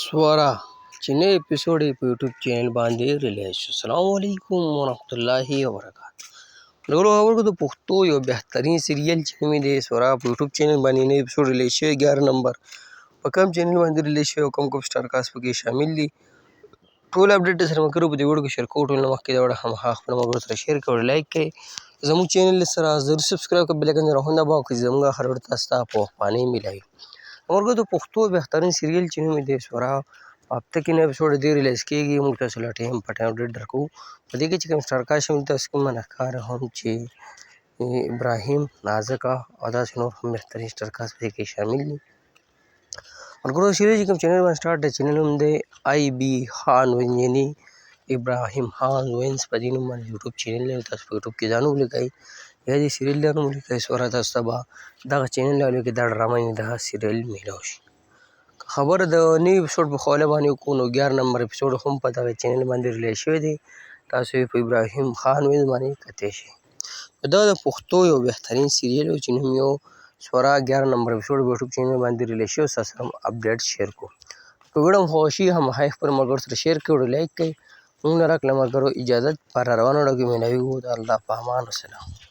स्वरा چې نوی اپیسوډ یې په یوټیوب چینل باندې ریلیز شو. السلام علیکم ورحمت الله وبرکاتہ. ډېرو اورګو د پښتو یو بهترین سیریل چې نوم یې دی سورا په یوټیوب چینل باندې نوی اپیسوډ ریلیز شوی 11 نمبر په کوم چینل باندې ریلیز شوی او کوم سټار کاست پکې شامل دي ټول اپډیټ سره مکرو په دې وړو کې شیر کوو. ټول نه مخکې دا وړه هماغه خپل ملګرو سره شیر کړئ، لایک کړئ، زموږ چینل سره ضرور سبسکرایب کړئ، بیل آیکن راهونه به وکړئ زموږ هر وړ تاسو ته په وخت ملایي. اورګو د پښتو بهترین سیریل چې نوم یې دی سورا هفته کې نوی اپیسوډ دې ریلیز کېږي. موږ تاسو له ټایم په ټایم اپډیټ درکوو. په دې کې چې کوم سټار کاست شامل تاسو کومه نښکاره هم چې ابراهیم، نازکه او داسې نور هم بهترین سټار کاست په دې کې شامل دي. ملګرو سیریل چې کوم چینل باندې سټارټ دی چینل نوم دی آی بي خان وینز یعنې ابراهیم خان وینز په دې نوم باندې یوټیوب چینل دی. تاسو په یوټیوب کې دا نوم ولیکئ یا دې سیریل دا نوم ولیکئ سورا تاسو ته به دغه چینل راولي کې دا ډرامه یعنې دغه سیریل میلاو شي. خبره د نوي اپیسوډ په حواله باندې وکړو نو 11 نمبر اپیسوډ هم په دغه چینل باندې ریلیز شوی دی. تاسو یې په ابراهیم خان وینز باندې کتلی شئ. دا د پښتو یو بهترین سیریل و چې نوم یو سورا 11 نمبر اپیسوډ په یوټیوب چینل باندې ریلیز شوی. تاسو سره اپډیټ شیر کوو. که ویډیو هم خوښ شي هماغه خپل ملګرو سره شیر کړئ، لایک کړئ. موږ نه راکړه ملګرو اجازت په روانو ډکو ملاوي د الله په امان. وسلام.